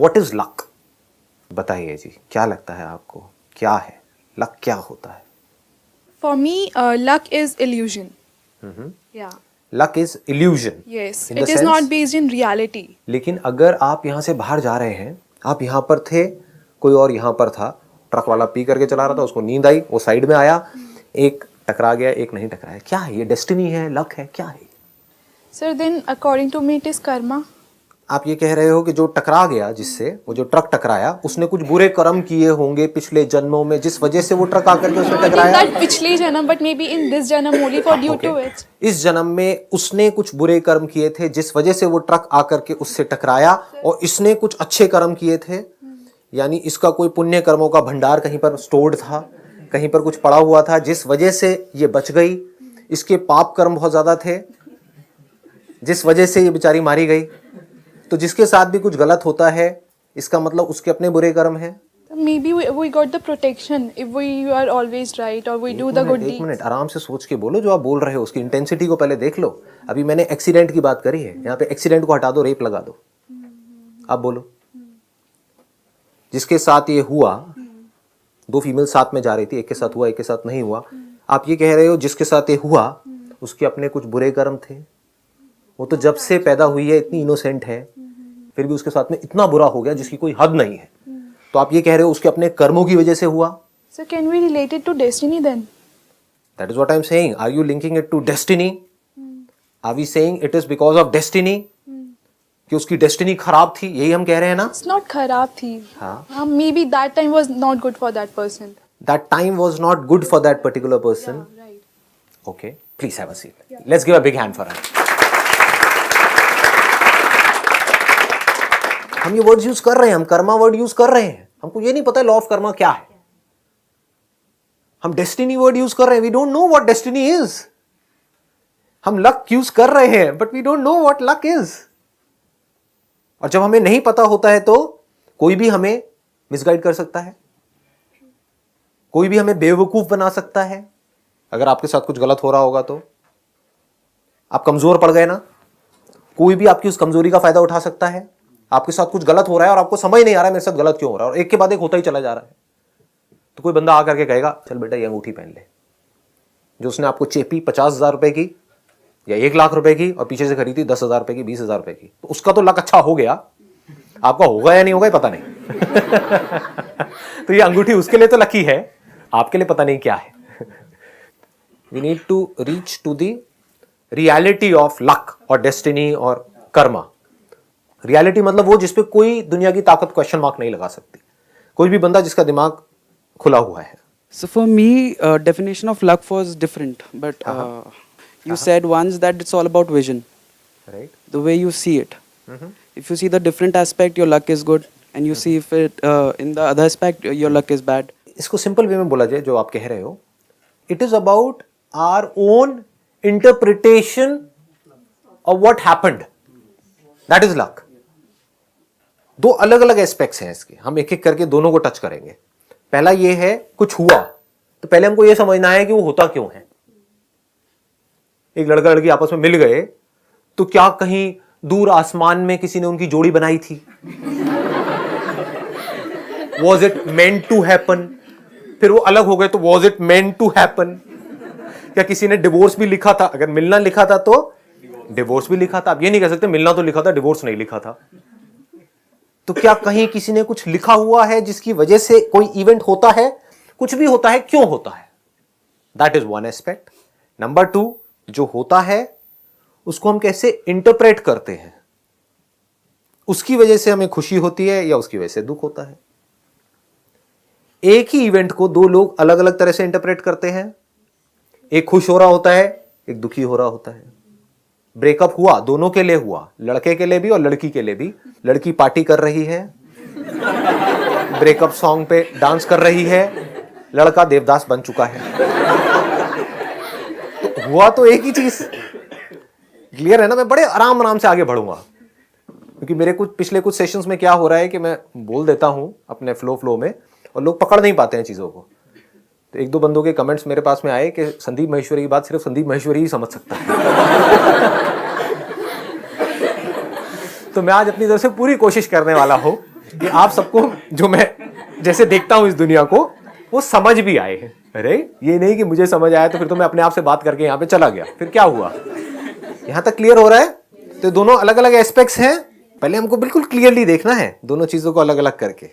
What is luck? बताइए जी, क्या लगता है आपको, क्या है लक, क्या होता है? For me, luck is illusion. Yeah. Luck is illusion. Yes. In It the is sense? not based in reality. लेकिन अगर आप यहाँ से बाहर जा रहे हैं, आप यहाँ पर थे, कोई और यहाँ पर था, ट्रक वाला पी करके चला रहा था, उसको नींद आई, वो साइड में आया, एक टकरा गया, एक नहीं टकराया, क्या है ये? डेस्टिनी है, लक है, क्या है? Sir, then according to me, it is karma. आप ये कह रहे हो कि जो टकरा गया, जिससे वो जो ट्रक टकराया, उसने कुछ बुरे कर्म किए होंगे पिछले जन्मों में, जिस वजह से वो ट्रक आकर के उसने Not in टकराया। that पिछले जन्म, but maybe in this जन्म only for due to Okay. it. इस जन्म में उसने कुछ बुरे कर्म किए थे, जिस वजह से वो ट्रक आकर के उससे टकराया, और इसने कुछ अच्छे कर्म किए थे, यानी इसका कोई पुण्य कर्मों का भंडार कहीं पर स्टोर्ड था, कहीं पर कुछ पड़ा हुआ था, जिस वजह से ये बच गई। इसके पाप कर्म बहुत ज्यादा थे, जिस वजह से ये बेचारी मारी गई। तो जिसके साथ भी कुछ गलत होता है, इसका मतलब उसके अपने बुरे कर्म हैं। Maybe we got the protection if we are always right or we do the good एक deeds. मिनट आराम से सोच के बोलो, जो आप बोल रहे हो उसकी इंटेंसिटी को पहले देख लो। अभी मैंने एक्सीडेंट की बात करी है, यहाँ पे एक्सीडेंट को हटा दो, रेप लगा दो। आप बोलो, जिसके साथ ये हुआ, दो फीमेल साथ में जा रही थी, एक के साथ हुआ, एक के साथ नहीं हुआ। आप ये कह रहे हो जिसके साथ ये हुआ उसके अपने कुछ बुरे कर्म थे, वो तो जब से पैदा हुई है इतनी इनोसेंट है, फिर भी उसके साथ में इतना बुरा हो गया जिसकी कोई हद नहीं है। तो आप ये कह रहे हो उसके अपने कर्मों की वजह से हुआ। So can we relate it to destiny then? That is what I am saying. Are you linking it to destiny? Are we saying it is because of destiny? कि उसकी डेस्टिनी खराब थी, यही हम कह रहे हैं ना? It's not खराब थी. हाँ। Maybe that time was not good for that person. That time was not good for that particular person. Yeah, right. Okay, please have a seat. Let's give a big hand for her. हम ये words use कर रहे हैं, हम Karma word use कर रहे हैं, हमको ये नहीं पता लॉ ऑफ कर्मा क्या है। हम डेस्टिनी वर्ड यूज कर रहे हैं, we don't know what destiny is. हम लक यूज कर रहे हैं, but we don't know what luck is. और जब हमें नहीं पता होता है तो कोई भी हमें मिसगाइड कर सकता है, कोई भी हमें बेवकूफ बना सकता है। अगर आपके साथ कुछ गलत हो रहा होगा तो आप कमजोर पड़ गए ना, कोई भी आपकी उस कमजोरी का फायदा उठा सकता है। आपके साथ कुछ गलत हो रहा है और आपको समझ नहीं आ रहा है मेरे साथ गलत क्यों हो रहा है, और एक के बाद एक होता ही चला जा रहा है, तो कोई बंदा आकर के कहेगा चल बेटा ये अंगूठी पहन ले, जो उसने आपको चेपी 50,000 रुपए की या 1,00,000 रुपए की और पीछे से खरीदी 10,000 रुपए की, 20,000 रुपए की, तो उसका तो लक अच्छा हो गया, आपका होगा या नहीं होगा पता नहीं। तो ये अंगूठी उसके लिए तो लकी है, आपके लिए पता नहीं क्या है। We need to reach to the reality of luck और डेस्टिनी और कर्मा। रियलिटी मतलब वो जिसपे कोई दुनिया की ताकत क्वेश्चन मार्क नहीं लगा सकती, कोई भी बंदा जिसका दिमाग खुला हुआ है। So for me, definition of luck was different, but you said once that it's all about vision, right? the way you see it. If you see the different aspect, your luck is good, and you see if it in the other aspect, your luck is bad. इसको simple way में बोला जाए, जो आप कह रहे हो, it is about our own interpretation of what happened, that is luck. दो अलग अलग एस्पेक्ट्स हैं इसके, हम एक एक करके दोनों को टच करेंगे। पहला ये है कुछ हुआ, तो पहले हमको ये समझना है कि वो होता क्यों है। एक लड़का लड़की आपस में मिल गए, तो क्या कहीं दूर आसमान में किसी ने उनकी जोड़ी बनाई थी? Was it meant to happen? फिर वो अलग हो गए, तो was it meant to happen? क्या किसी ने डिवोर्स भी लिखा था? अगर मिलना लिखा था तो डिवोर्स भी लिखा था। आप ये नहीं कह सकते मिलना तो लिखा था, डिवोर्स नहीं लिखा था। तो क्या कहीं किसी ने कुछ लिखा हुआ है जिसकी वजह से कोई इवेंट होता है? कुछ भी होता है, क्यों होता है? That is one aspect. Number 2, जो होता है उसको हम कैसे इंटरप्रेट करते हैं, उसकी वजह से हमें खुशी होती है या उसकी वजह से दुख होता है। एक ही इवेंट को दो लोग अलग अलग तरह से इंटरप्रेट करते हैं, एक खुश हो रहा होता है, एक दुखी हो रहा होता है। ब्रेकअप हुआ, दोनों के लिए हुआ, लड़के के लिए भी और लड़की के लिए भी। लड़की पार्टी कर रही है, ब्रेकअप सॉन्ग पे डांस कर रही है, लड़का देवदास बन चुका है। तो हुआ तो एक ही चीज। क्लियर है ना? मैं बड़े आराम आराम से आगे बढ़ूंगा, क्योंकि मेरे पिछले कुछ सेशंस में क्या हो रहा है कि मैं बोल देता हूं अपने फ्लो में और लोग पकड़ नहीं पाते हैं चीजों को। तो एक दो बंदों के कमेंट्स मेरे पास में आए कि संदीप महेश्वरी की बात सिर्फ संदीप महेश्वरी ही समझ सकता है। तो मैं आज अपनी तरफ से पूरी कोशिश करने वाला हूं कि आप सबको जो मैं जैसे देखता हूं इस दुनिया को वो समझ भी आए। अरे ये नहीं कि मुझे समझ आया तो फिर तो मैं अपने आप से बात करके यहां पे चला गया, फिर क्या हुआ? यहां तक क्लियर हो रहा है? तो दोनों अलग अलग एस्पेक्ट्स हैं, पहले हमको बिल्कुल क्लियरली देखना है दोनों चीजों को अलग अलग करके।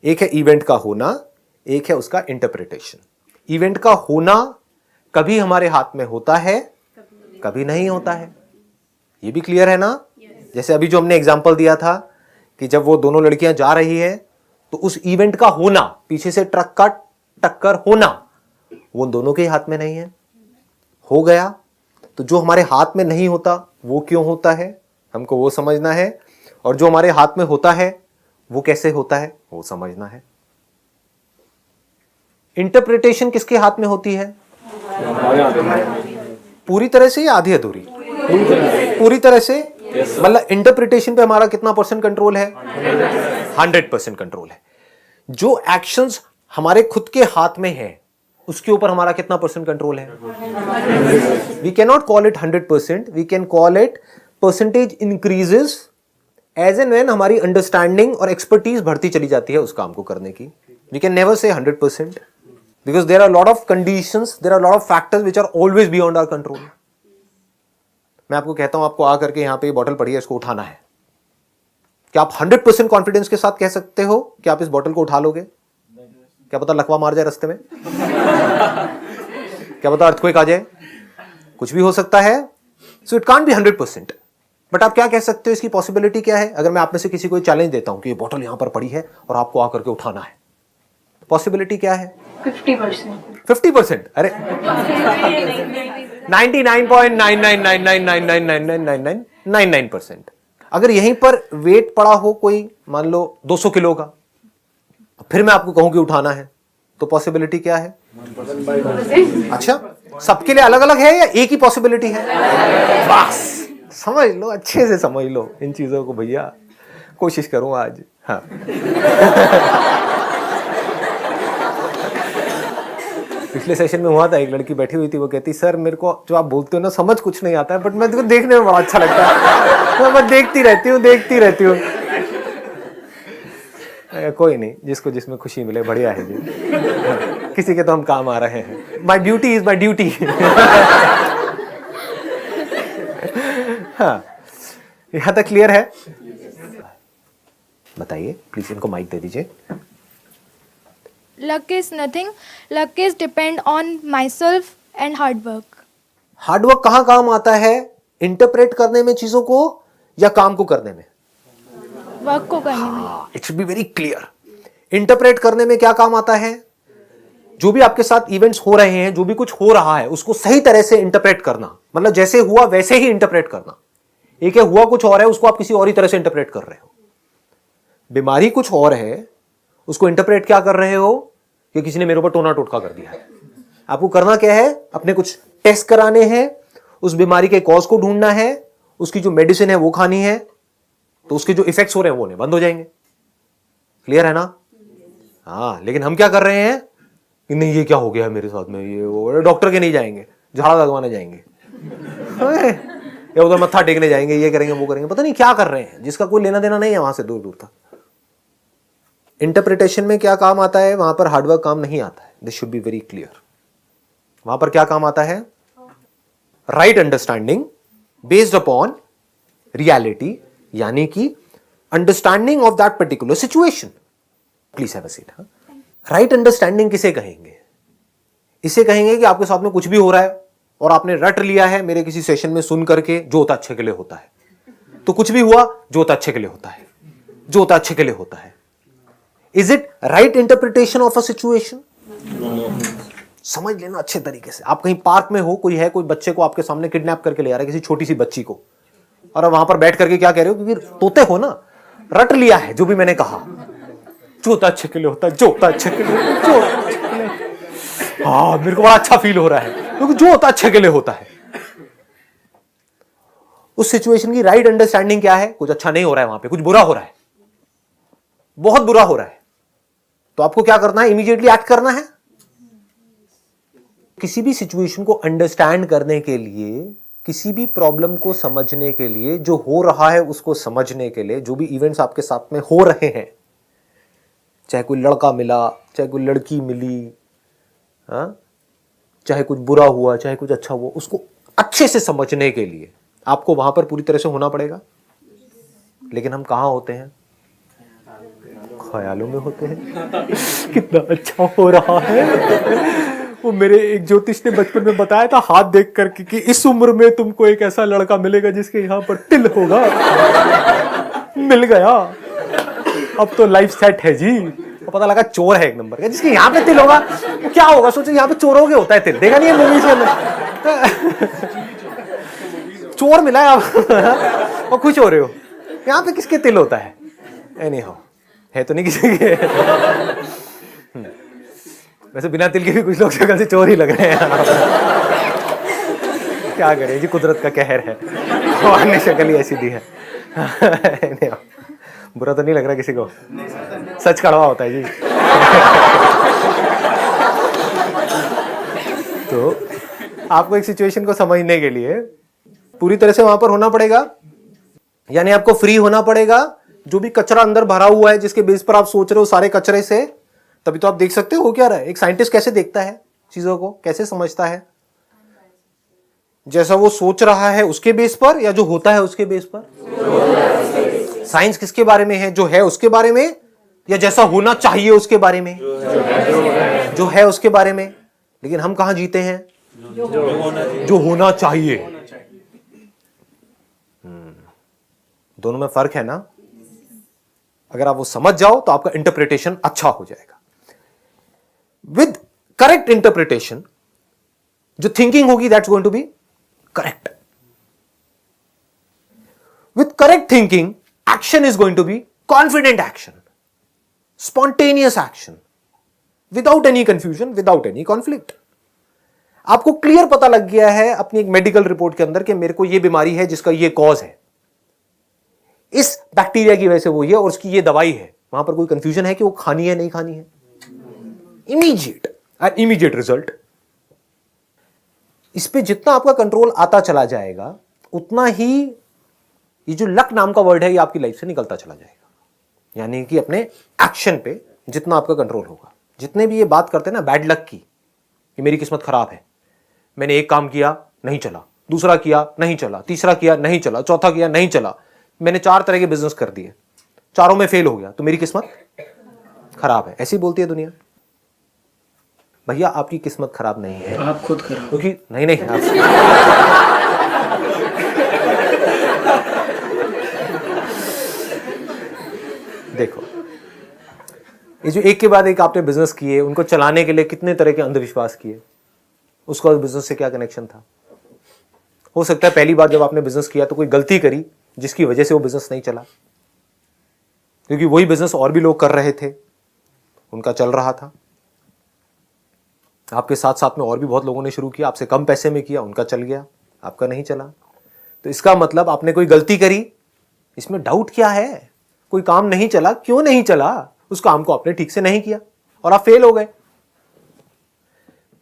एक है इवेंट का होना, एक है उसका इंटरप्रिटेशन। इवेंट का होना कभी हमारे हाथ में होता है, कभी नहीं होता है, ये भी क्लियर है ना? जैसे अभी जो हमने एग्जांपल दिया था कि जब वो दोनों लड़कियां जा रही है तो उस इवेंट का होना, पीछे से ट्रक का टक्कर होना, वो दोनों के हाथ में नहीं है, हो गया। तो जो हमारे हाथ में नहीं होता वो क्यों होता है, हमको वो समझना है, और जो हमारे हाथ में होता है वो कैसे होता है वो समझना है। इंटरप्रिटेशन किसके हाथ में होती है? पूरी तरह से या आधी अधूरी? पूरी तरह से। मतलब इंटरप्रिटेशन पे हमारा कितना परसेंट कंट्रोल है? 100% कंट्रोल है। जो एक्शंस हमारे खुद के हाथ में है उसके ऊपर हमारा कितना परसेंट कंट्रोल है? We can not call it 100%, we can call it percentage increases as and when हमारी अंडरस्टैंडिंग और एक्सपर्टीज बढ़ती चली जाती है उस काम को करने की। We can never say 100% because there are lot of conditions, there are lot of factors which are always beyond our control. मैं आपको कहता हूं आपको आकर के यहां पे बॉटल पड़ी है, इसको उठाना है, क्या आप 100% कॉन्फिडेंस के साथ कह सकते हो कि आप इस बॉटल को उठा लोगे? क्या पता लकवा मार जाए रास्ते में, क्या पता अर्थक्वेक आ जाए, कुछ भी हो सकता है। So it can't be 100%, but आप क्या कह सकते हो, इसकी पॉसिबिलिटी क्या है? अगर मैं आप में से किसी को चैलेंज देता हूं कि ये बॉटल यहां पर पड़ी है और आपको आकर के उठाना है, पॉसिबिलिटी क्या है? 50%। 50%? अरे 99.999999999999%। अगर यहीं पर वेट पड़ा हो कोई, मान लो 200 किलो का, फिर मैं आपको कहूं कि उठाना है, तो पॉसिबिलिटी क्या है? अच्छा, सबके लिए अलग अलग है या एक ही पॉसिबिलिटी है? बस समझ लो, अच्छे से समझ लो इन चीजों को भैया, कोशिश करूं आज। हाँ पिछले सेशन में हुआ था, एक लड़की बैठी हुई थी, वो कहती सर मेरे को जो आप बोलते हो ना समझ कुछ नहीं आता है, बट मैं देखो देखने में बड़ा अच्छा लगता है, मैं देखती रहती हूँ। कोई नहीं, जिसको जिसमें खुशी मिले बढ़िया है जी। किसी के तो हम काम आ रहे हैं। My duty is my duty. हाँ, यहां तक क्लियर है? बताइए प्लीज, इनको माइक दे दीजिए। Luck is nothing. Luck is depend on myself and hard work. Hard work कहां काम आता है? इंटरप्रेट करने में चीजों को या काम को करने में? वर्क को करने में। It should be very clear. Interpret करने में क्या काम आता है? जो भी आपके साथ इवेंट्स हो रहे हैं, जो भी कुछ हो रहा है, उसको सही तरह से इंटरप्रेट करना, मतलब जैसे हुआ वैसे ही इंटरप्रेट करना। एक है हुआ कुछ और है, उसको आप किसी और ही तरह से इंटरप्रेट कर रहे हो। बीमारी कुछ और है, उसको इंटरप्रेट क्या कर रहे हो कि किसी ने मेरे ऊपर टोना टोटका कर दिया है। आपको करना क्या है? अपने कुछ टेस्ट कराने हैं, उस बीमारी के कॉज को ढूंढना है, उसकी जो मेडिसिन है वो खानी है, तो उसके जो इफेक्ट्स हो रहे हैं वो नहीं बंद हो जाएंगे। क्लियर है ना? हाँ, लेकिन हम क्या कर रहे हैं कि नहीं ये क्या हो गया है मेरे साथ में, ये वो, डॉक्टर के नहीं जाएंगे, झाड़ा लगवाने जाएंगे, या उधर मत्था टेकने जाएंगे, ये करेंगे वो करेंगे, पता नहीं क्या कर रहे हैं, जिसका कोई लेना देना नहीं है वहां से दूर दूर तक। इंटरप्रिटेशन में क्या काम आता है? वहां पर हार्डवर्क काम नहीं आता है। This should be very clear. वहां पर क्या काम आता है? Right understanding based upon reality, यानी कि understanding of that particular situation. Please have a seat. Right understanding किसे कहेंगे? इसे कहेंगे कि आपके साथ में कुछ भी हो रहा है और आपने रट लिया है मेरे किसी सेशन में सुन करके, जो होता अच्छे के लिए होता है, तो कुछ भी हुआ जो होता अच्छे के लिए होता है, जो होता अच्छे के लिए होता है। Is it right interpretation of a situation? समझ लेना अच्छे तरीके से। आप कहीं पार्क में हो, कोई है, कोई बच्चे को आपके सामने किडनैप करके ले आ रहा है, किसी छोटी सी बच्ची को, और वहां पर बैठ करके क्या कह रहे हो? क्योंकि तोते हो ना, रट लिया है जो भी मैंने कहा, जो होता अच्छे के लिए होता है, जो होता अच्छे के लिए, जो हाँ मेरे को बड़ा अच्छा फील हो रहा है क्योंकि जो होता अच्छे के लिए होता है। उस सिचुएशन की राइट अंडरस्टैंडिंग क्या है? कुछ अच्छा नहीं हो रहा है वहां पे, कुछ बुरा हो रहा है, बहुत बुरा हो रहा है, तो आपको क्या करना है? इमीडिएटली एक्ट करना है। किसी भी सिचुएशन को अंडरस्टैंड करने के लिए किसी भी प्रॉब्लम को समझने के लिए, जो हो रहा है उसको समझने के लिए, जो भी इवेंट्स आपके साथ में हो रहे हैं, चाहे कोई लड़का मिला, चाहे कोई लड़की मिली, हाँ, चाहे कुछ बुरा हुआ, चाहे कुछ अच्छा हुआ, उसको अच्छे से समझने के लिए आपको वहां पर पूरी तरह से होना पड़ेगा। लेकिन हम कहाँ होते हैं? ख्यालों में होते हैं। कितना अच्छा हो रहा है। वो मेरे एक ज्योतिष ने बचपन में बताया था हाथ देख करके कि इस उम्र में तुमको एक ऐसा लड़का मिलेगा जिसके यहाँ पर तिल होगा। मिल गया, अब तो लाइफ सेट है जी। तो पता लगा चोर है एक नंबर का, जिसके यहाँ पे तिल होगा। क्या होगा सोचो, यहाँ पे चोरों के होता है तिल, देखा नहीं है मूवीज के अंदर? चोर मिला है आप और खुश हो रहे हो। यहाँ पे किसके तिल होता है? एनी हाउ, है तो नहीं किसी के। वैसे बिना तिल के भी कुछ लोग शक्ल से चोर ही लग रहे हैं। क्या करें जी, कुदरत का कहर है, भगवान ने शक्ल ही ऐसी दी है। बुरा तो नहीं लग रहा किसी को? सच कड़वा होता है जी। तो आपको एक सिचुएशन को समझने के लिए पूरी तरह से वहां पर होना पड़ेगा, यानी आपको फ्री होना पड़ेगा। जो भी कचरा अंदर भरा हुआ है, जिसके बेस पर आप सोच रहे हो, सारे कचरे से, तभी तो आप देख सकते हो क्या रहा है। एक साइंटिस्ट कैसे देखता है चीजों को, कैसे समझता है? जैसा वो सोच रहा है उसके बेस पर, या जो होता है उसके बेस पर? साइंस किसके बारे में है? जो है उसके बारे में, या जैसा होना चाहिए उसके बारे में? जो है उसके बारे में। लेकिन हम कहां जीते हैं? जो होना चाहिए। दोनों में फर्क है ना। अगर आप वो समझ जाओ तो आपका इंटरप्रिटेशन अच्छा हो जाएगा। विद करेक्ट इंटरप्रिटेशन जो थिंकिंग होगी, that's going to be correct. With correct thinking action is going to be confident action, spontaneous action, without any confusion, without any conflict. आपको क्लियर पता लग गया है अपनी एक मेडिकल रिपोर्ट के अंदर कि मेरे को यह बीमारी है जिसका यह कॉज है, इस बैक्टीरिया की वजह से वो ये, और उसकी ये दवाई है। वहां पर कोई कंफ्यूजन है कि वो खानी है नहीं खानी है? Immediate result. इस पे जितना आपका कंट्रोल आता चला जाएगा, उतना ही ये जो लक नाम का वर्ड है ये आपकी लाइफ से निकलता चला जाएगा। यानी कि अपने एक्शन पे जितना आपका कंट्रोल होगा। जितने भी ये बात करते हैं ना बैड लक की, कि मेरी किस्मत खराब है, मैंने एक काम किया नहीं चला, दूसरा किया नहीं चला, तीसरा किया नहीं चला, चौथा किया नहीं चला, मैंने 4 तरह के बिजनेस कर दिए, चारों में फेल हो गया, तो मेरी किस्मत खराब है। ऐसी बोलती है दुनिया। भैया आपकी किस्मत खराब नहीं है, आप खुद खराब। क्योंकि नहीं आप देखो, ये जो एक के बाद एक आपने बिजनेस किए, उनको चलाने के लिए कितने तरह के अंधविश्वास किए, उसका बिजनेस से क्या कनेक्शन था? हो सकता है पहली बार जब आपने बिजनेस किया तो कोई गलती करी जिसकी वजह से वो बिजनेस नहीं चला, क्योंकि वही बिजनेस और भी लोग कर रहे थे, उनका चल रहा था। आपके साथ साथ में और भी बहुत लोगों ने शुरू किया, आपसे कम पैसे में किया, उनका चल गया, आपका नहीं चला। तो इसका मतलब आपने कोई गलती करी, इसमें डाउट क्या है? कोई काम नहीं चला, क्यों नहीं चला? उस काम को आपने ठीक से नहीं किया और आप फेल हो गए।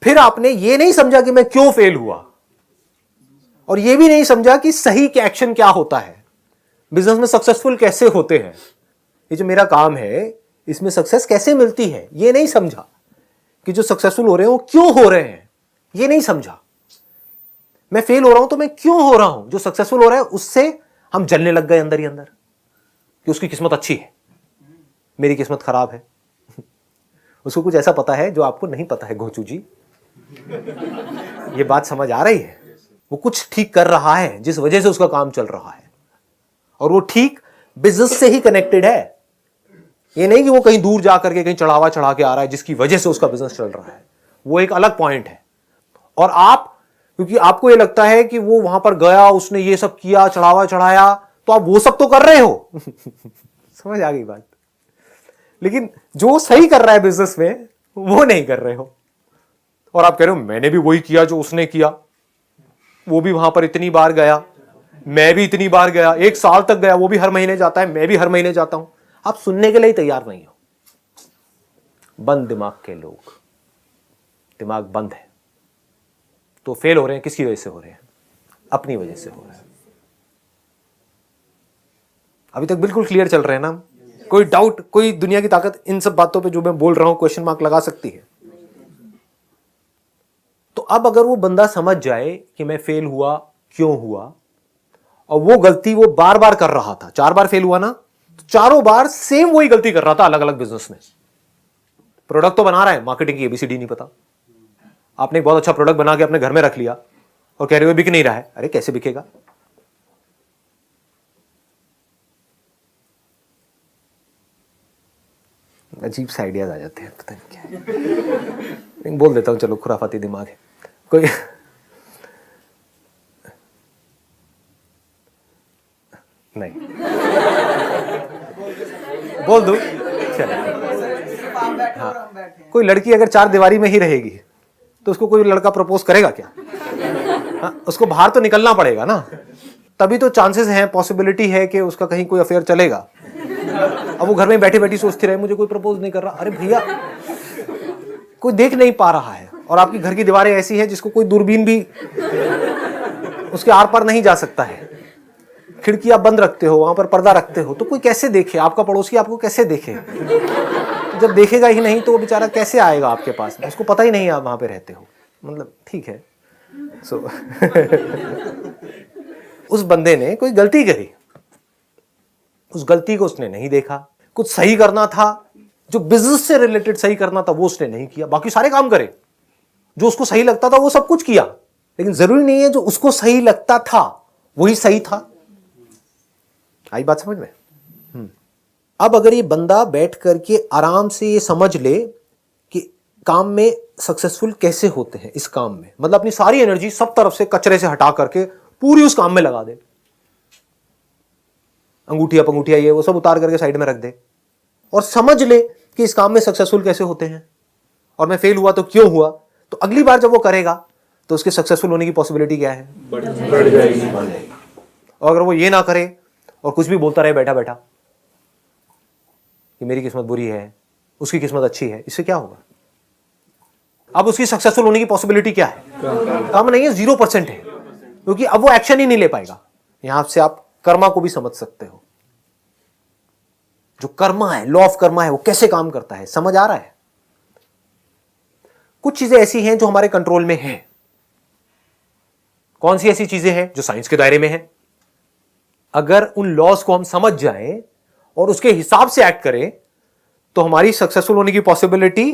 फिर आपने ये नहीं समझा कि मैं क्यों फेल हुआ, और ये भी नहीं समझा कि सही के एक्शन क्या होता है, बिजनेस में सक्सेसफुल कैसे होते हैं, ये जो मेरा काम है इसमें सक्सेस कैसे मिलती है, ये नहीं समझा। कि जो सक्सेसफुल हो रहे हैं वो क्यों हो रहे हैं, ये नहीं समझा। मैं फेल हो रहा हूं तो मैं क्यों हो रहा हूं, जो सक्सेसफुल हो रहा है उससे हम जलने लग गए अंदर ही अंदर कि उसकी किस्मत अच्छी है, मेरी किस्मत खराब है। उसको कुछ ऐसा पता है जो आपको नहीं पता है घोचू जी। ये बात समझ आ रही है? वो कुछ ठीक कर रहा है जिस वजह से उसका काम चल रहा है, और वो ठीक बिजनेस से ही कनेक्टेड है। ये नहीं कि वो कहीं दूर जाकर के कहीं चढ़ावा चढ़ा के आ रहा है जिसकी वजह से उसका बिजनेस चल रहा है, वो एक अलग पॉइंट है। और आप, क्योंकि आपको ये लगता है कि वो वहां पर गया, उसने ये सब किया, चढ़ावा चढ़ाया, तो आप वो सब तो कर रहे हो। समझ आ गई बात? लेकिन जो सही कर रहा है बिजनेस में वो नहीं कर रहे हो, और आप कह रहे हो मैंने भी वही किया जो उसने किया, वो भी वहां पर इतनी बार गया, मैं भी इतनी बार गया, 1 साल तक गया, वो भी हर महीने जाता है, मैं भी हर महीने जाता हूं। आप सुनने के लिए तैयार नहीं हो। बंद दिमाग के लोग, दिमाग बंद है, तो फेल हो रहे हैं। किसकी वजह से हो रहे हैं? अपनी वजह से हो रहा है। अभी तक बिल्कुल क्लियर चल रहे हैं ना? कोई डाउट, कोई दुनिया की ताकत इन सब बातों पे जो मैं बोल रहा हूं क्वेश्चन मार्क लगा सकती है? तो अब अगर वो बंदा समझ जाए कि मैं फेल हुआ क्यों हुआ, और वो गलती वो बार बार कर रहा था, 4 बार फेल हुआ ना, तो चारों बार सेम वही गलती कर रहा था अलग अलग बिजनेस में। प्रोडक्ट तो बना रहा है, मार्केटिंग की एबीसीडी नहीं पता। आपने एक बहुत अच्छा प्रोडक्ट बना के अपने घर में रख लिया और कह रहे हो बिक नहीं रहा है। अरे कैसे बिकेगा? अजीब से आइडियाज आ जाते हैं, पता नहीं क्या है। बोल देता हूं, चलो खुराफाती दिमाग है कोई। नहीं बोल दूं, चलो। हाँ, कोई लड़की अगर 4 दीवारी में ही रहेगी तो उसको कोई लड़का प्रपोज करेगा क्या? हाँ, उसको बाहर तो निकलना पड़ेगा ना, तभी तो चांसेस हैं, पॉसिबिलिटी है कि उसका कहीं कोई अफेयर चलेगा। अब वो घर में बैठी बैठी सोचती रहे मुझे कोई प्रपोज नहीं कर रहा। अरे भैया, कोई देख नहीं पा रहा है, और आपकी घर की दीवारें ऐसी हैं जिसको कोई दूरबीन भी उसके आर पार नहीं जा सकता है। खिड़की आप बंद रखते हो, वहां पर पर्दा रखते हो, तो कोई कैसे देखे? आपका पड़ोसी आपको कैसे देखे? जब देखेगा ही नहीं तो वो बेचारा कैसे आएगा आपके पास? उसको पता ही नहीं आप वहां पे रहते हो। मतलब ठीक है। सो उस बंदे ने कोई गलती करी, उस गलती को उसने नहीं देखा। कुछ सही करना था, जो बिजनेस से रिलेटेड सही करना था वो उसने नहीं किया। बाकी सारे काम करे, जो उसको सही लगता था वो सब कुछ किया, लेकिन जरूरी नहीं है जो उसको सही लगता था वही सही था। आई बात समझ में? अब अगर ये बंदा बैठ करके आराम से ये समझ ले कि काम में सक्सेसफुल कैसे होते हैं, इस काम में, मतलब अपनी सारी एनर्जी सब तरफ से कचरे से हटा करके पूरी उस काम में लगा दे, अंगूठिया पंगूठिया ये वो सब उतार करके साइड में रख दे, और समझ ले कि इस काम में सक्सेसफुल कैसे होते हैं, और मैं फेल हुआ तो क्यों हुआ, तो अगली बार जब वो करेगा तो उसके सक्सेसफुल होने की पॉसिबिलिटी क्या है? बढ़ जाएगी। और अगर वो ये ना करे और कुछ भी बोलता रहे बैठा बैठा कि मेरी किस्मत बुरी है, उसकी किस्मत अच्छी है, इससे क्या होगा? अब उसकी सक्सेसफुल होने की पॉसिबिलिटी क्या है? कम नहीं है, 0% है, क्योंकि अब वो एक्शन ही नहीं ले पाएगा। यहां से आप कर्मा को भी समझ सकते हो। जो कर्मा है, लॉ ऑफ कर्मा है, वो कैसे काम करता है, समझ आ रहा है? कुछ चीजें ऐसी हैं जो हमारे कंट्रोल में हैं। कौन सी ऐसी चीजें हैं? जो साइंस के दायरे में है। अगर उन लॉज को हम समझ जाएं और उसके हिसाब से एक्ट करें तो हमारी सक्सेसफुल होने की पॉसिबिलिटी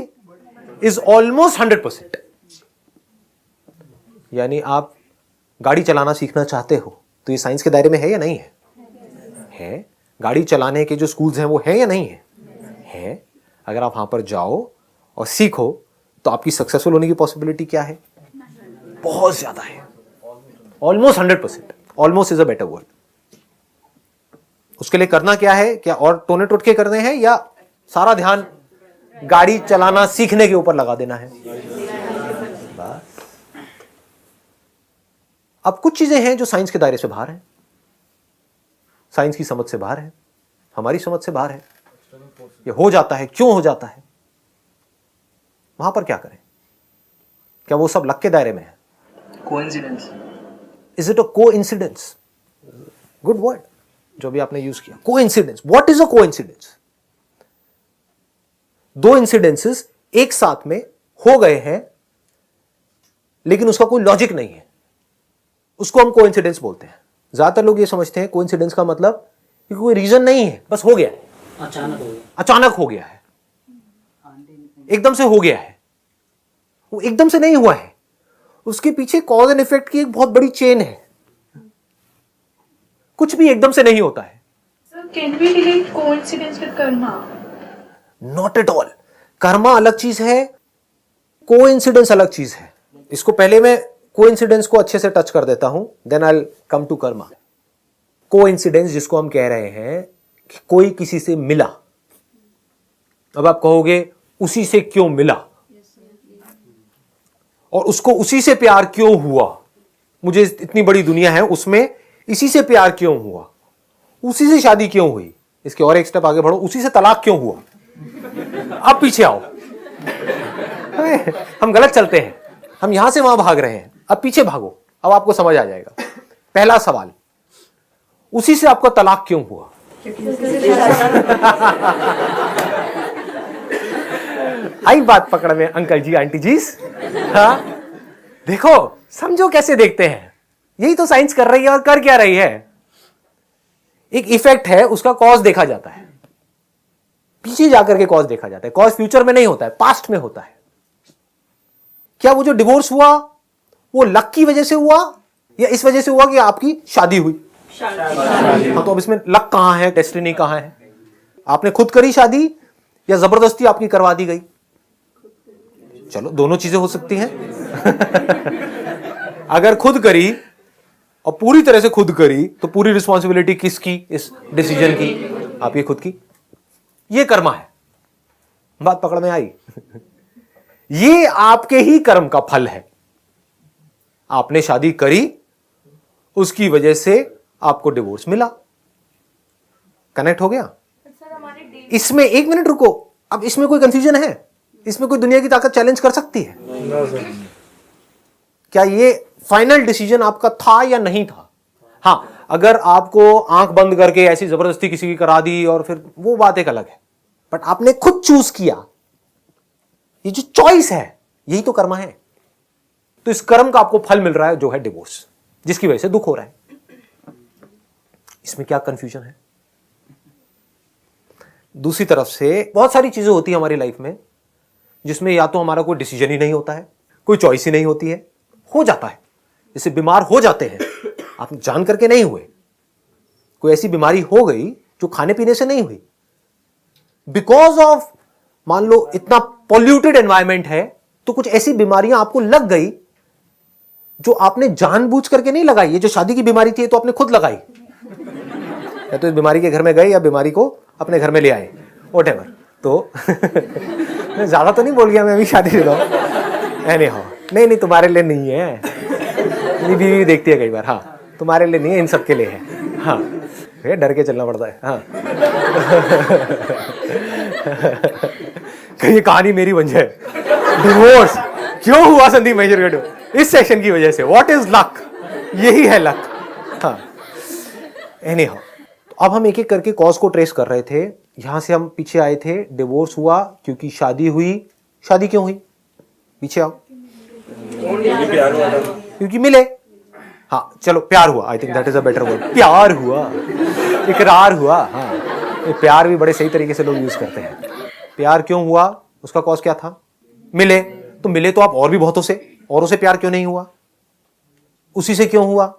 इज ऑलमोस्ट 100%। यानी आप गाड़ी चलाना सीखना चाहते हो तो ये साइंस के दायरे में है या नहीं है? है। गाड़ी चलाने के जो स्कूल्स हैं वो है या नहीं है? है। अगर आप वहां पर जाओ और सीखो तो आपकी सक्सेसफुल होने की पॉसिबिलिटी क्या है? बहुत ज्यादा है, almost 100%। Almost is a better word. उसके लिए करना क्या है? क्या और टोने टोटके करने हैं या सारा ध्यान गाड़ी चलाना सीखने के ऊपर लगा देना है? बस। अब कुछ चीजें हैं जो साइंस के दायरे से बाहर हैं, साइंस की समझ से बाहर है, हमारी समझ से बाहर है। ये हो जाता है, क्यों हो जाता है? वहां पर क्या करें? क्या वो सब लक के दायरे में है? Coincidence. Is it a coincidence? Good word जो भी आपने यूज किया, coincidence. What is a coincidence? दो इंसिडेंसेस एक साथ में हो गए हैं लेकिन उसका कोई लॉजिक नहीं है, उसको हम कोइंसिडेंस बोलते हैं। ज्यादातर लोग ये समझते हैं कोइंसिडेंस का मतलब कि कोई रीजन नहीं है, बस हो गया है, अचानक हो गया है, एकदम से हो गया है। वो एकदम से नहीं हुआ है, उसके पीछे कॉज एंड इफेक्ट की एक बहुत बड़ी चेन है। कुछ भी एकदम से नहीं होता है। So can we relate coincidence with karma? Not at all. Karma अलग चीज है, कोइंसिडेंस अलग चीज है। इसको पहले मैं कोइंसिडेंस को अच्छे से टच कर देता हूं, then I will come to karma. Coincidence जिसको हम कह रहे हैं कि कोई किसी से मिला, अब आप कहोगे उसी से क्यों मिला और उसको उसी से प्यार क्यों हुआ, मुझे इतनी बड़ी दुनिया है उसमें इसी से प्यार क्यों हुआ, उसी से शादी क्यों हुई, इसके और एक स्टेप आगे बढ़ो, उसी से तलाक क्यों हुआ। अब पीछे आओ, हम गलत चलते हैं, हम यहां से वहां भाग रहे हैं, अब पीछे भागो, अब आपको समझ आ जाएगा। पहला सवाल, उसी से आपका तलाक क्यों हुआ? आई बात पकड़ में अंकल जी आंटी जी। हाँ देखो, समझो कैसे देखते हैं, यही तो साइंस कर रही है। और कर क्या रही है? एक इफेक्ट है, उसका कॉज देखा जाता है, पीछे जाकर के कॉज देखा जाता है। कॉज फ्यूचर में नहीं होता है, पास्ट में होता है। क्या वो जो डिवोर्स हुआ वो लक की वजह से हुआ या इस वजह से हुआ कि आपकी शादी हुई? हाँ, तो अब इसमें लक कहां है, डेस्टिनी कहां है? आपने खुद करी शादी या जबरदस्ती आपकी करवा दी गई? चलो, दोनों चीजें हो सकती हैं। अगर खुद करी और पूरी तरह से खुद करी तो पूरी रिस्पॉन्सिबिलिटी किसकी? इस डिसीजन की, आपकी खुद की। ये कर्मा है। बात पकड़ में आई? ये आपके ही कर्म का फल है। आपने शादी करी, उसकी वजह से आपको डिवोर्स मिला। कनेक्ट हो गया? इसमें एक मिनट रुको, अब इसमें कोई कंफ्यूजन है? इसमें कोई दुनिया की ताकत चैलेंज कर सकती है? क्या ये फाइनल डिसीजन आपका था या नहीं था? हां, अगर आपको आंख बंद करके ऐसी जबरदस्ती किसी की करा दी और फिर वो बात एक अलग है, बट आपने खुद चूज किया। ये जो चॉइस है, यही तो कर्म है। तो इस कर्म का आपको फल मिल रहा है, जो है डिवोर्स, जिसकी वजह से दुख हो रहा है। इसमें क्या कंफ्यूजन है? दूसरी तरफ से बहुत सारी चीजें होती है हमारी लाइफ में जिसमें या तो हमारा कोई डिसीजन ही नहीं होता है, कोई चॉइस ही नहीं होती है, हो जाता है। जैसे बीमार हो जाते हैं, आप जान करके नहीं हुए। कोई ऐसी बीमारी हो गई जो खाने पीने से नहीं हुई, बिकॉज ऑफ, मान लो इतना पॉल्यूटेड एनवायरमेंट है, तो कुछ ऐसी बीमारियां आपको लग गई जो आपने जानबूझ करके नहीं लगाई। ये जो शादी की बीमारी थी, तो आपने खुद लगाई। या तो इस बीमारी के घर में गए या बीमारी को अपने घर में ले आए, व्हाटएवर। तो मैं ज्यादा तो नहीं बोल गया, मैं अभी शादी दे रहा हूं। नहीं, तुम्हारे लिए नहीं है, मेरी बीवी देखती है कई बार। हाँ, तुम्हारे लिए नहीं है, इन सबके लिए है। हाँ, डर के चलना पड़ता है। हाँ। कहीं कहानी मेरी बन जाए। डिवोर्स क्यों हुआ संदीप महेश्वरी? इस सेशन की वजह से। What is luck? यही है लक। हाँ, एनीहाउ, अब हम एक एक करके कॉज को ट्रेस कर रहे थे। यहां से हम पीछे आए थे, डिवोर्स हुआ क्योंकि शादी हुई। शादी क्यों हुई? पीछे आओ। क्योंकि मिले। हाँ चलो, प्यार हुआ। I think that is a better word. प्यार हुआ, इकरार हुआ। हाँ, ये प्यार भी बड़े सही तरीके से लोग यूज करते हैं। प्यार क्यों हुआ? उसका कॉज क्या था? मिले। तो मिले तो आप और भी बहुतों से, औरों से प्यार क्यों नहीं हुआ? उसी से क्यों हुआ?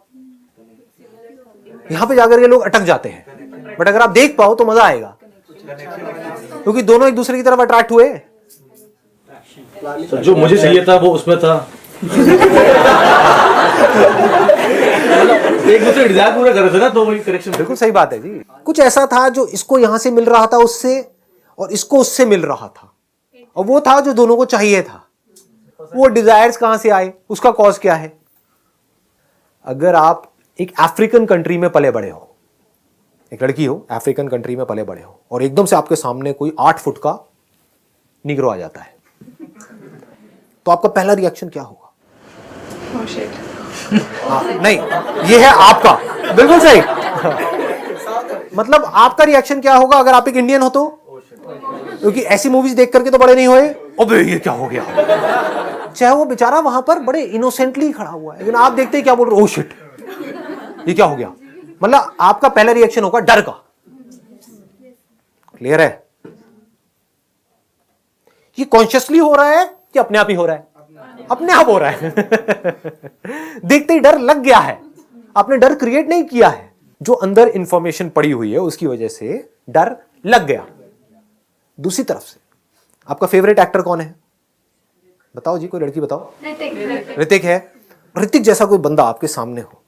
यहां पे जाकर के लोग अटक जाते हैं। बट अगर आप देख पाओ तो मजा आएगा, क्योंकि दोनों एक दूसरे की तरफ अट्रैक्ट हुए। तो जो मुझे चाहिए था वो उसमें था। एक दूसरे डिजायर पूरा कर रहे थे ना, तो वही करेक्शन। बिल्कुल सही बात है जी। कुछ ऐसा था जो इसको यहां से मिल रहा था उससे, और इसको उससे मिल रहा था, और वो था जो दोनों को चाहिए था। वो डिजायर्स कहां से आए? उसका कॉज क्या है? अगर आप एक अफ्रीकन कंट्री में पले बड़े हो, एक लड़की हो, अफ्रीकन कंट्री में पले बड़े हो, और एकदम से आपके सामने कोई 8 फुट का निग्रो आ जाता है, तो आपका पहला रिएक्शन क्या होगा? हाँ, नहीं, ये है आपका, बिल्कुल सही। मतलब आपका रिएक्शन क्या होगा अगर आप एक इंडियन हो तो? क्योंकि ऐसी मूवीज देख करके तो बड़े नहीं हुए, अबे ये क्या हो गया। चाहे वो बेचारा वहां पर बड़े इनोसेंटली खड़ा हुआ है, लेकिन आप देखते ही क्या बोल रहे हो? ओह शिट, ये क्या हो गया। मतलब आपका पहला रिएक्शन होगा डर का। क्लियर है? ये कॉन्शियसली हो रहा है कि अपने आप ही हो रहा है? अपने आप हो रहा है। देखते ही डर लग गया है, आपने डर क्रिएट नहीं किया है। जो अंदर इंफॉर्मेशन पड़ी हुई है उसकी वजह से डर लग गया। दूसरी तरफ से आपका फेवरेट एक्टर कौन है? बताओ जी, कोई लड़की बताओ। ऋतिक है। ऋतिक जैसा कोई बंदा आपके सामने हो,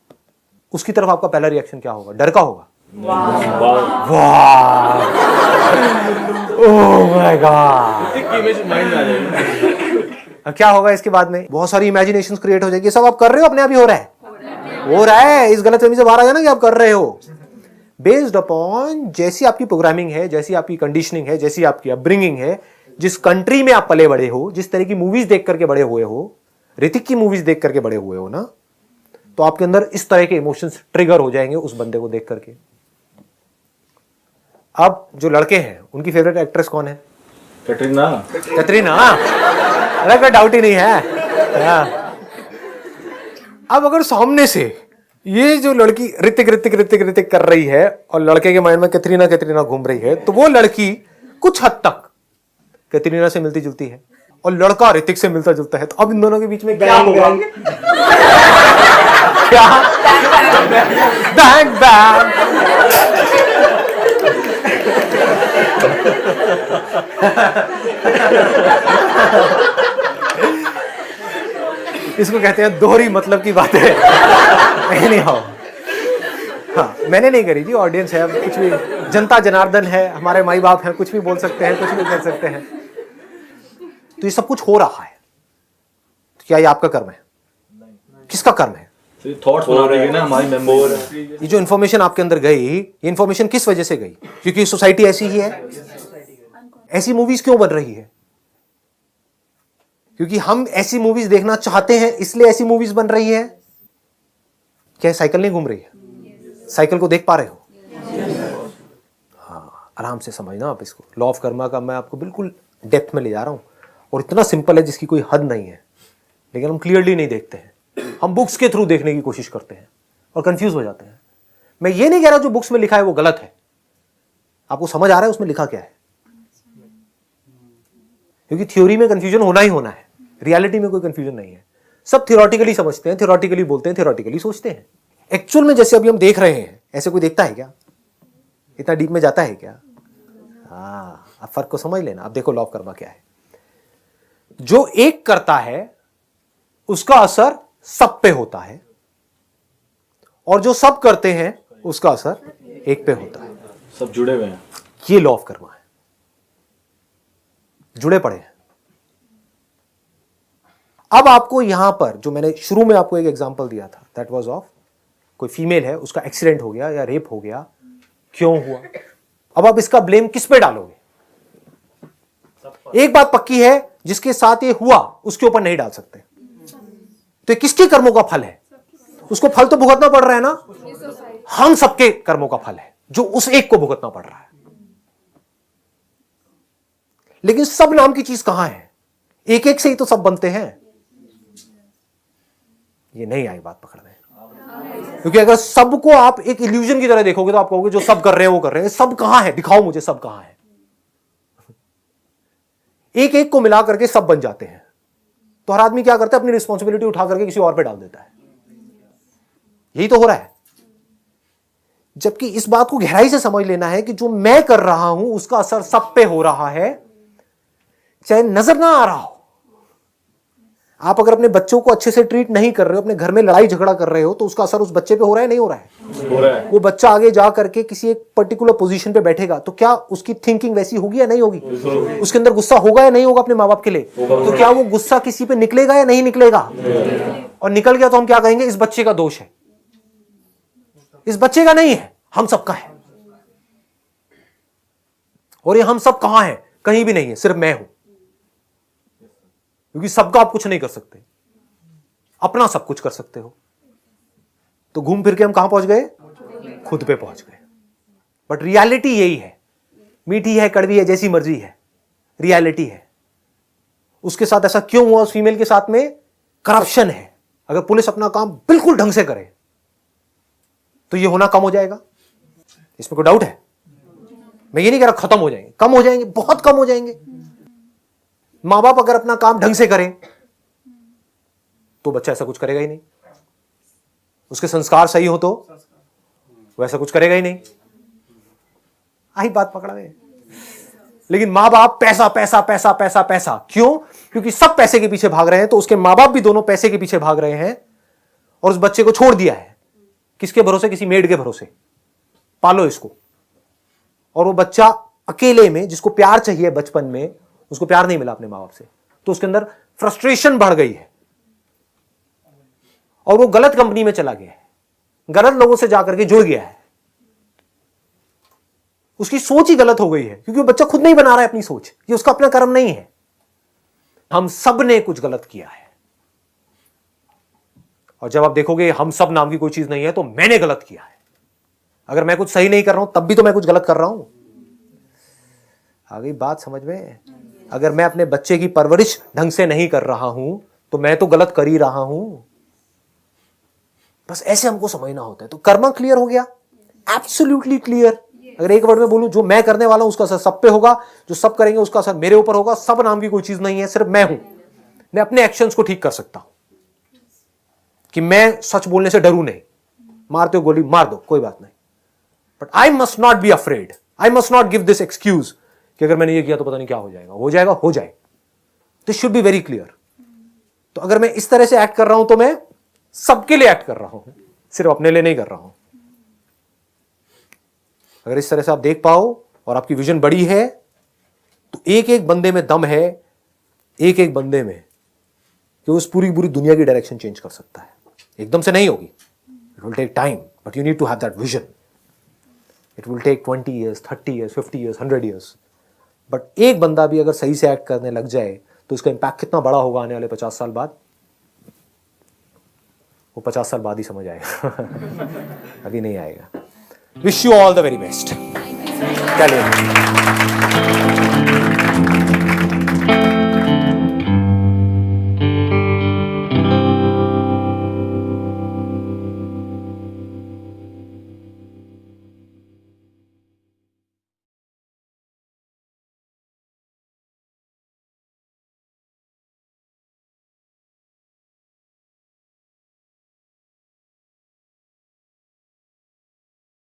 उसकी तरफ आपका पहला रिएक्शन क्या होगा? डर का होगा। वाह, ओह माय गॉड। क्या होगा इसके बाद में? बहुत सारी इमेजिनेशंस क्रिएट हो जाएगी। सब आप कर रहे हो, अपने आप ही हो रहा है। हो रहा है, इस गलतफहमी से बाहर आ जाना कि आप कर रहे हो। बेस्ड अपॉन जैसी आपकी प्रोग्रामिंग है, जैसी आपकी कंडीशनिंग है, जैसी आपकी अपब्रिंगिंग है, जिस कंट्री में आप पले बड़े हो, जिस तरह की मूवीज देख करके बड़े हुए हो, ऋतिक की मूवीज देख करके बड़े हुए हो ना, तो आपके अंदर इस तरह के इमोशंस ट्रिगर हो जाएंगे उस बंदे को देख करके। अब जो लड़के हैं उनकी फेवरेट एक्ट्रेस कौन है? कैटरीना। कैटरीना, अरे कोई डाउट ही नहीं है। हाँ। अब अगर सामने से ये जो लड़की ऋतिक ऋतिक ऋतिक ऋतिक कर रही है और लड़के के माइंड में कैटरीना कैटरीना घूम रही है, तो वो लड़की कुछ हद तक कैटरीना से मिलती जुलती है और लड़का ऋतिक से मिलता जुलता है, तो अब इन दोनों के बीच में क्या होगा? क्या? Bang bang. इसको कहते हैं दोहरी मतलब की बातें। नहीं हाँ, मैंने नहीं करी जी, ऑडियंस है, अब कुछ भी, जनता जनार्दन है, हमारे माई बाप हैं, कुछ भी बोल सकते हैं, कुछ भी कर सकते हैं। तो ये सब कुछ हो रहा है, तो क्या ये आपका कर्म है? किसका कर्म है? थॉट्स बना रही है ना हमारी मेमोरी। ये जो इन्फॉर्मेशन आपके अंदर गई, ये इन्फॉर्मेशन किस वजह से गई? क्योंकि सोसाइटी ऐसी ही है। ऐसी मूवीज क्यों बन रही है? क्योंकि हम ऐसी मूवीज देखना चाहते हैं, इसलिए ऐसी मूवीज बन रही है। क्या साइकिल नहीं घूम रही है? साइकिल को देख पा रहे हो? हाँ, आराम से समझना आप इसको। लॉ ऑफ कर्मा का मैं आपको बिल्कुल डेप्थ में ले जा रहा हूं, और इतना सिंपल है जिसकी कोई हद नहीं है, लेकिन हम क्लियरली नहीं देखते हैं। हम बुक्स के थ्रू देखने की कोशिश करते हैं और कंफ्यूज हो जाते हैं। मैं ये नहीं कह रहा जो बुक्स में लिखा है वो गलत है, आपको समझ आ रहा है उसमें लिखा क्या है? क्योंकि थ्योरी में कंफ्यूजन होना ही होना है, रियलिटी में कोई कंफ्यूजन नहीं है। सब थ्योरेटिकली समझते हैं, थ्योरेटिकली बोलते हैं, थ्योरेटिकली सोचते हैं। एक्चुअल में जैसे अभी हम देख रहे हैं, ऐसे कोई देखता है क्या? इतना डीप में जाता है क्या? हाँ, अब फर्क को समझ लेना। अब देखो लॉ ऑफ कर्मा क्या है। जो एक करता है उसका असर सब पे होता है, और जो सब करते हैं उसका असर एक पे होता है। सब जुड़े हुए हैं। ये लॉ ऑफ कर्मा है, जुड़े पड़े हैं। अब आपको यहां पर जो मैंने शुरू में आपको एक एग्जांपल दिया था, दैट वाज ऑफ कोई फीमेल है, उसका एक्सीडेंट हो गया या रेप हो गया, क्यों हुआ? अब आप इसका ब्लेम किस पे डालोगे? एक बात पक्की है, जिसके साथ ये हुआ उसके ऊपर नहीं डाल सकते। तो ये किसके कर्मों का फल है? उसको फल तो भुगतना पड़ रहा है ना, हम सबके कर्मों का फल है जो उस एक को भुगतना पड़ रहा है। लेकिन सब नाम की चीज कहां है? एक एक से ही तो सब बनते हैं। ये नहीं आई बात पकड़ में, क्योंकि अगर सबको आप एक इल्यूजन की तरह देखोगे तो आप कहोगे जो सब कर रहे हैं वो कर रहे हैं। सब कहां है? दिखाओ मुझे सब कहां है। एक एक को मिला करके सब बन जाते हैं। तो हर आदमी क्या करता है? अपनी रिस्पॉन्सिबिलिटी उठा करके किसी और पे डाल देता है। यही तो हो रहा है। जबकि इस बात को गहराई से समझ लेना है कि जो मैं कर रहा हूं उसका असर सब पे हो रहा है, चाहे नजर ना आ रहा हो। आप अगर अपने बच्चों को अच्छे से ट्रीट नहीं कर रहे हो, अपने घर में लड़ाई झगड़ा कर रहे हो, तो उसका असर उस बच्चे पे हो रहा है, नहीं हो रहा है? हो रहा है। वो बच्चा आगे जा करके किसी एक पर्टिकुलर पोजीशन पे बैठेगा तो क्या उसकी थिंकिंग वैसी होगी या नहीं होगी? उसके अंदर गुस्सा होगा या नहीं होगा अपने माँ बाप के लिए? तो क्या वो गुस्सा किसी पे निकलेगा या नहीं निकलेगा? और निकल गया तो हम क्या कहेंगे? इस बच्चे का दोष है। इस बच्चे का नहीं है, हम सबका है। और ये हम सब कहां है? कहीं भी नहीं है, सिर्फ मैं हूं। क्योंकि सबका आप कुछ नहीं कर सकते, अपना सब कुछ कर सकते हो। तो घूम फिर के हम कहां पहुंच गए? खुद पे पहुंच गए। बट रियलिटी यही है। मीठी है, कड़वी है, जैसी मर्जी है, रियलिटी है। उसके साथ ऐसा क्यों हुआ? उस फीमेल के साथ में करप्शन है। अगर पुलिस अपना काम बिल्कुल ढंग से करे तो ये होना कम हो जाएगा। इसमें कोई डाउट है? मैं ये नहीं कह रहा खत्म हो जाएंगे, कम हो जाएंगे, बहुत कम हो जाएंगे। मां बाप अगर अपना काम ढंग से करें तो बच्चा ऐसा कुछ करेगा ही नहीं। उसके संस्कार सही हो तो वो ऐसा कुछ करेगा ही नहीं। आई बात पकड़ा में। लेकिन मां बाप पैसा पैसा पैसा पैसा पैसा, क्यों? क्योंकि सब पैसे के पीछे भाग रहे हैं, तो उसके मां बाप भी दोनों पैसे के पीछे भाग रहे हैं और उस बच्चे को छोड़ दिया है। किसके भरोसे? किसी मेड के भरोसे। पालो इसको। और वो बच्चा अकेले में, जिसको प्यार चाहिए बचपन में, उसको प्यार नहीं मिला अपने मां बाप से, तो उसके अंदर फ्रस्ट्रेशन बढ़ गई है और वो गलत कंपनी में चला गया है, गलत लोगों से जाकर के जुड़ गया है। उसकी सोच ही गलत हो गई है, क्योंकि वो बच्चा खुद नहीं बना रहा है अपनी सोच। ये उसका अपना कर्म नहीं है। हम सब ने कुछ गलत किया है और जब आप देखोगे हम सब नाम की कोई चीज नहीं है तो मैंने गलत किया है। अगर मैं कुछ सही नहीं कर रहा हूं तब भी तो मैं कुछ गलत कर रहा हूं। आ गई बात समझ में? अगर मैं अपने बच्चे की परवरिश ढंग से नहीं कर रहा हूं तो मैं तो गलत कर ही रहा हूं। बस ऐसे हमको समझना होता है। तो कर्मा क्लियर हो गया, एब्सोल्युटली क्लियर। अगर एक वर्ड में बोलूं, जो मैं करने वाला हूं उसका असर सब पे होगा, जो सब करेंगे उसका असर मेरे ऊपर होगा। सब नाम की कोई चीज नहीं है, सिर्फ मैं हूं। मैं अपने एक्शंस को ठीक कर सकता हूं कि मैं सच बोलने से डरूं नहीं। मारते हो गोली मार दो, कोई बात नहीं, but I must not be afraid. I must not give this excuse कि अगर मैंने ये किया तो पता नहीं क्या हो जाएगा। हो जाएगा, हो जाए। This should be very clear. तो अगर मैं इस तरह से एक्ट कर रहा हूं तो मैं सबके लिए एक्ट कर रहा हूं, सिर्फ अपने लिए नहीं कर रहा हूं। अगर इस तरह से आप देख पाओ और आपकी विजन बड़ी है तो एक एक बंदे में दम है, एक एक बंदे में, कि उस पूरी पूरी दुनिया की डायरेक्शन चेंज कर सकता है। एकदम से नहीं होगी, it will take time, but you need to have that vision. It will take 20 years, 30 years, 50 years, 100 years। But एक बंदा भी अगर सही से एक्ट करने लग जाए तो उसका इंपैक्ट कितना बड़ा होगा आने वाले 50 साल बाद, वो 50 साल बाद ही समझ आएगा। अभी नहीं आएगा। Wish you all the very best. चलिए।